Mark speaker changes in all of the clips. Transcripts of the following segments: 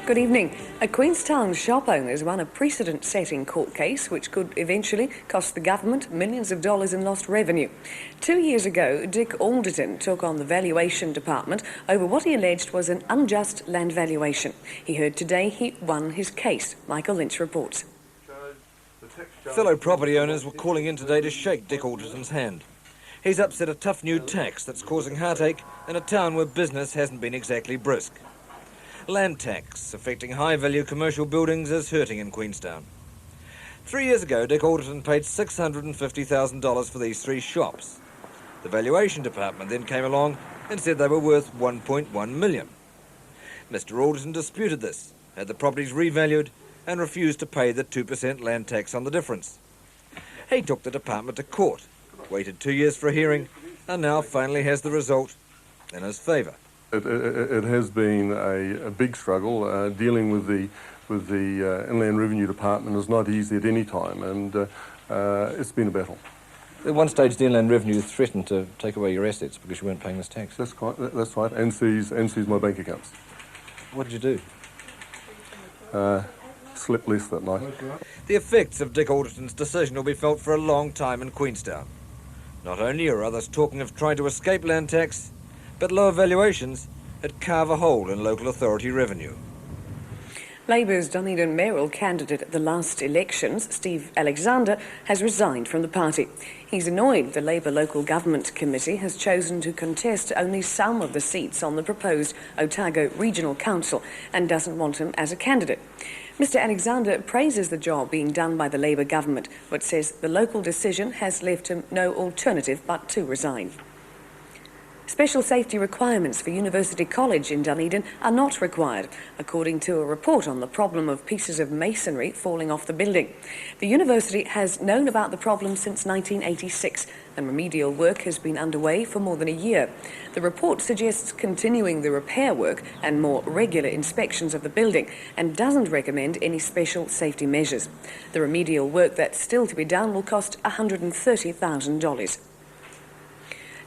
Speaker 1: Good evening. A Queenstown shop owners won a precedent-setting court case which could eventually cost the government millions of dollars in lost revenue. 2 years ago, Dick Alderton took on the valuation department over what he alleged was an unjust land valuation. He heard today he won his case. Michael Lynch reports.
Speaker 2: Fellow property owners were calling in today to shake Dick Alderton's hand. He's upset a tough new tax that's causing heartache in a town where business hasn't been exactly brisk. Land tax affecting high-value commercial buildings is hurting in Queenstown. 3 years ago, Dick Alderton paid $650,000 for these 3 shops. The valuation department then came along and said they were worth $1.1 million. Mr. Alderton disputed this, had the properties revalued and refused to pay the 2% land tax on the difference. He took the department to court, waited 2 years for a hearing, and now finally has the result in his favour.
Speaker 3: It has been a big struggle. Dealing with the Inland Revenue Department is not easy at any time, and it's been a battle.
Speaker 2: At one stage, the Inland Revenue threatened to take away your assets because you weren't paying this tax.
Speaker 3: That's right, and seize my bank accounts.
Speaker 2: What did you do?
Speaker 3: Slept less that night.
Speaker 2: The effects of Dick Alderton's decision will be felt for a long time in Queenstown. Not only are others talking of trying to escape land tax, but lower valuations had carve a hole in local authority revenue.
Speaker 1: Labour's Dunedin mayoral candidate at the last elections, Steve Alexander, has resigned from the party. He's annoyed the Labour Local Government Committee has chosen to contest only some of the seats on the proposed Otago Regional Council and doesn't want him as a candidate. Mr Alexander praises the job being done by the Labour government, but says the local decision has left him no alternative but to resign. Special safety requirements for University College in Dunedin are not required, according to a report on the problem of pieces of masonry falling off the building. The university has known about the problem since 1986, and remedial work has been underway for more than a year. The report suggests continuing the repair work and more regular inspections of the building, and doesn't recommend any special safety measures. The remedial work that's still to be done will cost $130,000.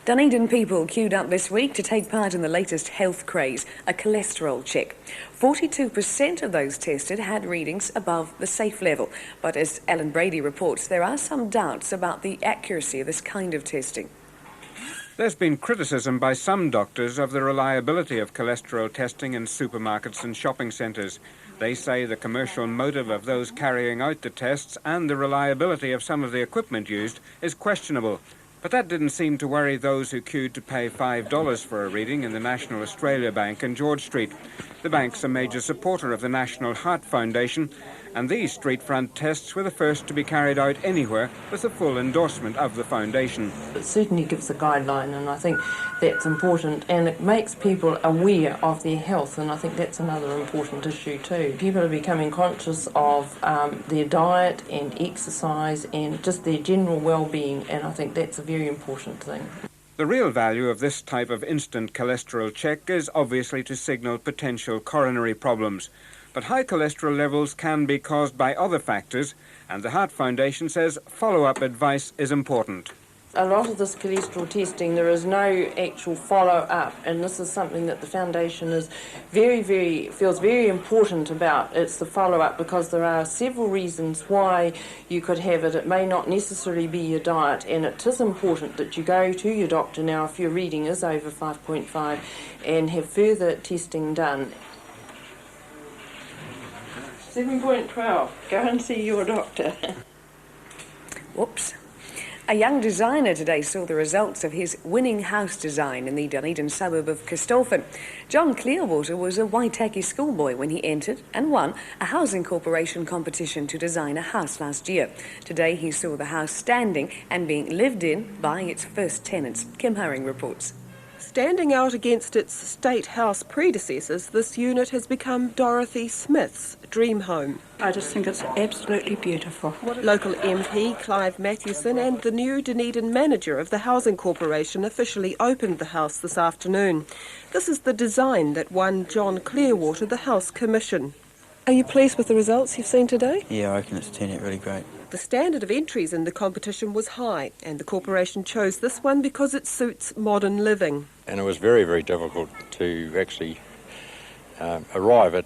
Speaker 1: Dunedin people queued up this week to take part in the latest health craze, a cholesterol check. 42% of those tested had readings above the safe level, but as Alan Brady reports, there are some doubts about the accuracy of this kind of testing.
Speaker 4: There's been criticism by some doctors of the reliability of cholesterol testing in supermarkets and shopping centres. They say the commercial motive of those carrying out the tests and the reliability of some of the equipment used is questionable. But that didn't seem to worry those who queued to pay $5 for a reading in the National Australia Bank in George Street. The bank's a major supporter of the National Heart Foundation, and these street front tests were the first to be carried out anywhere with the full endorsement of the foundation.
Speaker 5: It certainly gives a guideline, and I think that's important, and it makes people aware of their health, and I think that's another important issue too. People are becoming conscious of their diet and exercise and just their general well-being, and I think that's a very important thing.
Speaker 4: The real value of this type of instant cholesterol check is obviously to signal potential coronary problems. But high cholesterol levels can be caused by other factors, and the Heart Foundation says follow-up advice is important.
Speaker 5: A lot of this cholesterol testing, there is no actual follow-up, and this is something that the foundation is feels very important about. It's the follow-up, because there are several reasons why you could have it. It may not necessarily be your diet, and it is important that you go to your doctor now if your reading is over 5.5 and have further testing done. 7.12. Go and see your doctor.
Speaker 1: Whoops. A young designer today saw the results of his winning house design in the Dunedin suburb of Costophon. John Clearwater was a Waitaki schoolboy when he entered and won a housing corporation competition to design a house last year. Today he saw the house standing and being lived in by its first tenants. Kim Herring reports.
Speaker 6: Standing out against its State House predecessors, this unit has become Dorothy Smith's dream home.
Speaker 7: I just think it's absolutely beautiful.
Speaker 6: Local MP Clive Mathewson and the new Dunedin manager of the Housing Corporation officially opened the house this afternoon. This is the design that won John Clearwater the House Commission. Are you pleased with the results you've seen today?
Speaker 8: Yeah, I reckon it's turned out really great.
Speaker 6: The standard of entries in the competition was high, and the corporation chose this one because it suits modern living.
Speaker 9: And it was very, very difficult to actually arrive at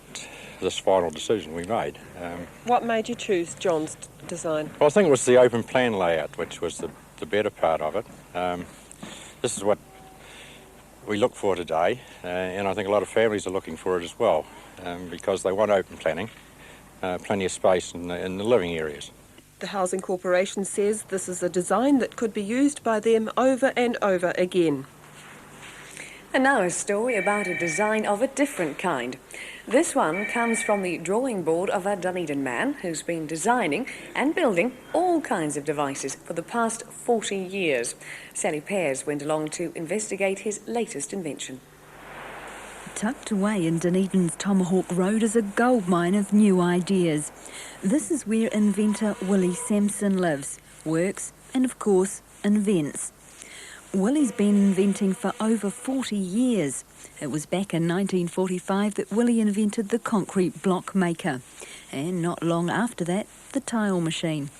Speaker 8: this final decision we made.
Speaker 6: What made you choose John's design?
Speaker 8: Well, I think it was the open plan layout, which was the better part of it. This is what we look for today, and I think a lot of families are looking for it as well, because they want open planning, plenty of space in the living areas.
Speaker 6: The Housing Corporation says this is a design that could be used by them over and over again.
Speaker 1: And now a story about a design of a different kind. This one comes from the drawing board of a Dunedin man who's been designing and building all kinds of devices for the past 40 years. Sally Pears went along to investigate his latest invention.
Speaker 9: Tucked away in Dunedin's Tomahawk Road is a goldmine of new ideas. This is where inventor Wllie Samson lives, works and, of course, invents. Wllie's been inventing for over 40 years. It was back in 1945 that Wllie invented the concrete block maker, and not long after that, the tile machine.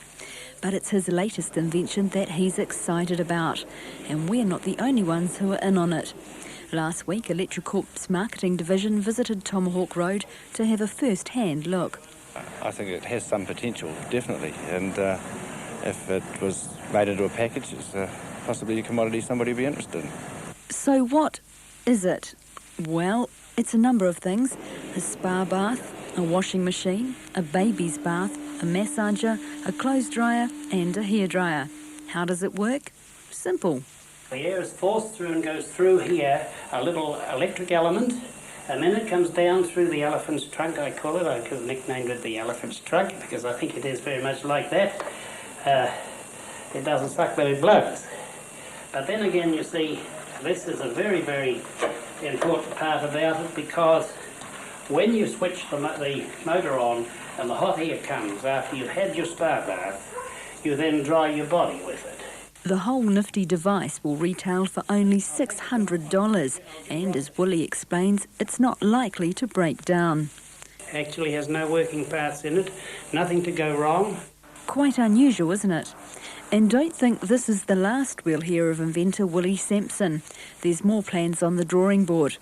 Speaker 9: But it's his latest invention that he's excited about, and we're not the only ones who are in on it. Last week, Electricorp's marketing division visited Tomahawk Road to have a first-hand look.
Speaker 10: I think it has some potential, definitely, and if it was made into a package, it's possibly a commodity somebody would be interested in.
Speaker 9: So what is it? Well, it's a number of things. A spa bath, a washing machine, a baby's bath, a massager, a clothes dryer and a hairdryer. How does it work? Simple.
Speaker 11: The air is forced through and goes through here, a little electric element, and then it comes down through the elephant's trunk, I call it. I nicknamed it the elephant's trunk because I think it is very much like that. It doesn't suck, but it blows. But then again, you see, this is a very, very important part about it, because when you switch the motor on and the hot air comes after you've had your spa bath, you then dry your body with it.
Speaker 9: The whole nifty device will retail for only $600, and as Wllie explains, it's not likely to break down.
Speaker 11: Actually has no working parts in it, nothing to go wrong.
Speaker 9: Quite unusual, isn't it? And don't think this is the last we'll hear of inventor Wllie Samson. There's more plans on the drawing board.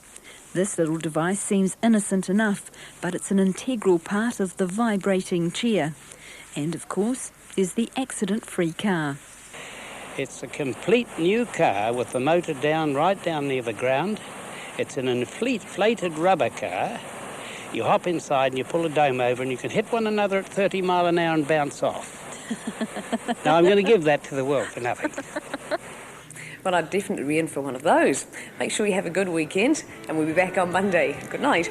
Speaker 9: This little device seems innocent enough, but it's an integral part of the vibrating chair. And of course, there's the accident-free car.
Speaker 11: It's a complete new car with the motor right down near the ground. It's an inflated rubber car. You hop inside and you pull a dome over and you can hit one another at 30 mile an hour and bounce off. Now, I'm going to give that to the world for nothing.
Speaker 1: Well, I'd definitely be in for one of those. Make sure you have a good weekend, and we'll be back on Monday. Good night.